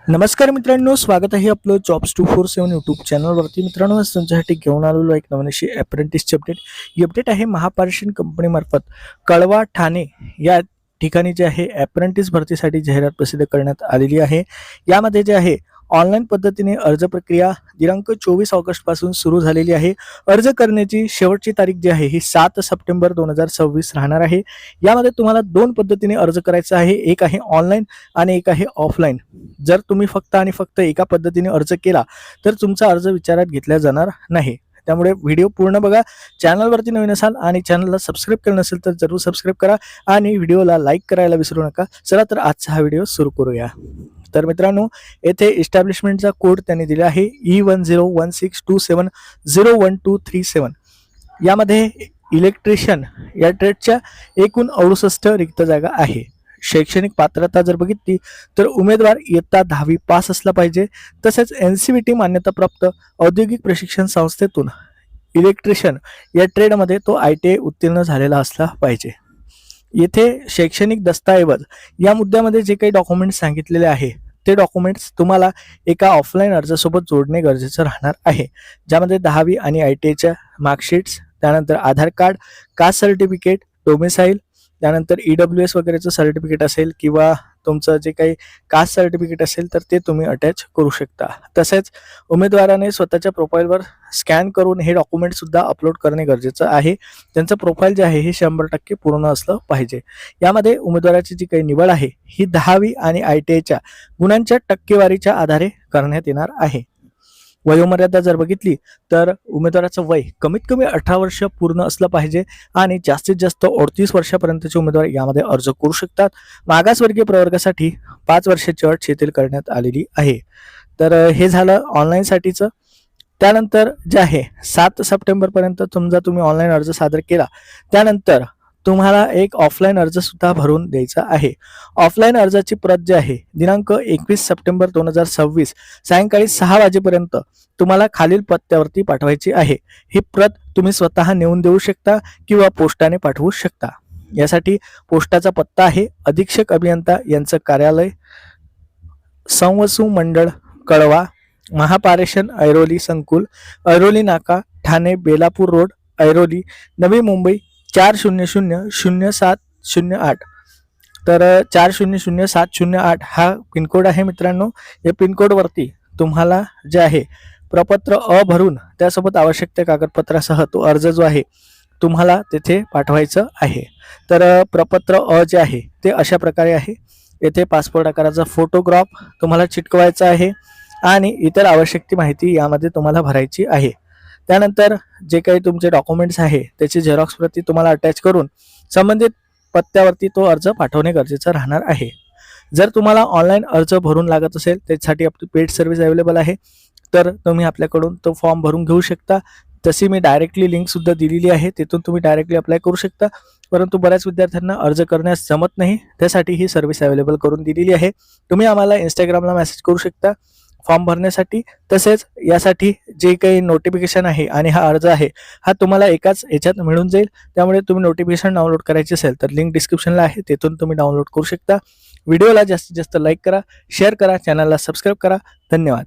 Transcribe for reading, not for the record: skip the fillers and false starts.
नमस्कार मित्रांनो, स्वागत आहे आपलं जॉब्स 247 यूट्यूब चॅनलवरती. मित्रांनो, आज तुमच्यासाठी घेऊन आलेलो एक नवीन अशी अप्रेंटिसची अपडेट. ही अपडेट आहे महापारेषण कंपनीमार्फत कळवा ठाणे या ठिकाणी जे आहे अप्रेंटिस भरतीसाठी जाहिरात प्रसिद्ध करण्यात आलेली आहे. यामध्ये जे आहे ऑनलाईन पद्धतीने अर्ज प्रक्रिया दिनांक 24 ऑगस्ट पासून सुरू झालेली आहे. अर्ज करण्याची शेवटची तारीख जी आहे ही 7 सप्टेंबर 2026 राहणार आहे. यामध्ये तुम्हाला दोन पद्धतीने अर्ज करायचा आहे, एक आहे ऑनलाईन आणि एक आहे ऑफलाईन. जर तुम्ही फक्त आणि फक्त एका पद्धतीने अर्ज केला तर तुमचा अर्ज विचारात घेतला जाणार नाही. त्यामुळे व्हिडिओ पूर्ण बघा. चॅनलवरती नवीन असाल आणि चॅनलला सबस्क्राईब केलं नसेल तर जरूर सबस्क्राईब करा आणि व्हिडिओला लाईक करायला विसरू नका. चला तर आजचा हा व्हिडिओ सुरू करूया. तर मित्रांनो, येथे इस्टॅब्लिशमेंटचा कोड त्यांनी दिला आहे E101627012337. यामध्ये इलेक्ट्रिशियन या ट्रेडच्या एकूण 68 रिक्त जागा आहे. शैक्षणिक पात्रता जर बघितली तर उमेदवार इयत्ता 10वी पास असला पाहिजे. तसेच NCVT मान्यताप्राप्त औद्योगिक प्रशिक्षण संस्थेतून इलेक्ट्रिशियन या ट्रेडमध्ये तो ITI उत्तीर्ण झालेला असला पाहिजे. येथे शैक्षणिक दस्तऐवज या मुद्द्यामध्ये जे काही डॉक्युमेंट्स सांगितलेले आहे ते डॉक्युमेंट्स तुम्हाला एका ऑफलाईन अर्जासोबत जोडणे गरजेचं राहणार आहे, ज्यामध्ये 10वी आणि ITIच्या मार्कशीट्स, त्यानंतर आधार कार्ड, कास्ट सर्टिफिकेट, डोमिसाईल, त्यानंतर EWS वगैरेचं सर्टिफिकेट असेल किंवा तुमचं जे काही कास्ट सर्टिफिकेट असेल तर ते तुम्ही अटॅच करू शकता. तसेच उमेदवाराने स्वतःच्या प्रोफाईलवर स्कॅन करून हे डॉक्युमेंट सुद्धा अपलोड करणे गरजेचं आहे. त्यांचं प्रोफाईल जे आहे हे 100% पूर्ण असलं पाहिजे. यामध्ये उमेदवाराची जी काही निवड आहे ही 10वी आणि ITIच्या गुणांच्या टक्केवारीच्या आधारे करण्यात येणार आहे. वयोमर्यादा जर बघितली तर उमेदवाराचं वय कमीत कमी 18 वर्ष पूर्ण असलं पाहिजे आणि जास्तीत जास्त 38 वर्षापर्यंतचे उमेदवार यामध्ये अर्ज करू शकतात. मागासवर्गीय प्रवर्गासाठी 5 वर्षाची अट शिथिल करण्यात आलेली आहे. तर हे झालं ऑनलाईनसाठीचं. त्यानंतर जे आहे 7 सप्टेंबरपर्यंत समजा तुम्ही ऑनलाईन अर्ज सादर केला, त्यानंतर तुम्हाला एक ऑफलाईन अर्ज सुद्धा भरून द्यायचा आहे. ऑफलाईन अर्जाची प्रत जी आहे दिनांक 21 सप्टेंबर 2026 सायंकाळी 6 वाजेपर्यंत तुम्हाला खालील पत्त्यावरती पाठवायची आहे. ही प्रत तुम्ही स्वतः नेऊन देऊ शकता किंवा पोस्टाने पाठवू शकता. यासाठी पोस्टाचा पत्ता आहे अधीक्षक अभियंता यांचं कार्यालय, संवसू मंडळ, कळवा, महापारेषण ऐरोली संकुल, ऐरोली नाका, ठाणे, बेलापूर रोड, ऐरोली, नवी मुंबई 400708. तर 400708 हा पिनकोड आहे मित्रांनो. या पिनकोडवरती तुम्हाला जे आहे प्रपत्र अ भरून त्यासोबत आवश्यक त्या कागदपत्रासह तो अर्ज जो आहे तुम्हाला तेथे पाठवायचं आहे. तर प्रपत्र अ जे आहे ते अशा प्रकारे आहे. येथे पासपोर्ट आकाराचा फोटोग्राफ तुम्हाला चिटकवायचा आहे आणि इतर आवश्यक ती माहिती यामध्ये तुम्हाला भरायची आहे. त्यानंतर जे काही तुमचे डॉक्युमेंट्स आहे त्याची झेरॉक्स प्रती तुम्हाला अटॅच करून संबंधित पत्त्यावरती तो अर्ज पाठवणे गरजेचं राहणार आहे. जर तुम्हाला ऑनलाईन अर्ज भरून लागत असेल त्यासाठी आपली पेड सर्व्हिस अवेलेबल आहे, तर तुम्ही आपल्याकडून तो फॉर्म भरून घेऊ शकता. तशी मी डायरेक्टली लिंक सुद्धा दिलेली आहे, तिथून तुम्ही डायरेक्टली अप्लाय करू शकता. परंतु बऱ्याच विद्यार्थ्यांना अर्ज करण्यास जमत नाही, त्यासाठी ही सर्व्हिस अवेलेबल करून दिलेली आहे. तुम्ही आम्हाला इंस्टाग्रामला मेसेज करू शकता फॉर्म भरण्यासाठी. तसेच यासाठी जे काही नोटिफिकेशन आहे आणि हा अर्ज आहे हा तुम्हाला एकाच याच्यात मिळून जाईल. त्यामुळे तुम्ही नोटिफिकेशन डाउनलोड करायची असेल तर लिंक डिस्क्रिप्शनला आहे, तिथून तुम्ही डाउनलोड करू शकता. व्हिडिओला जास्तीत जास्त लाईक करा, शेअर करा, चॅनलला सबस्क्राईब करा. धन्यवाद.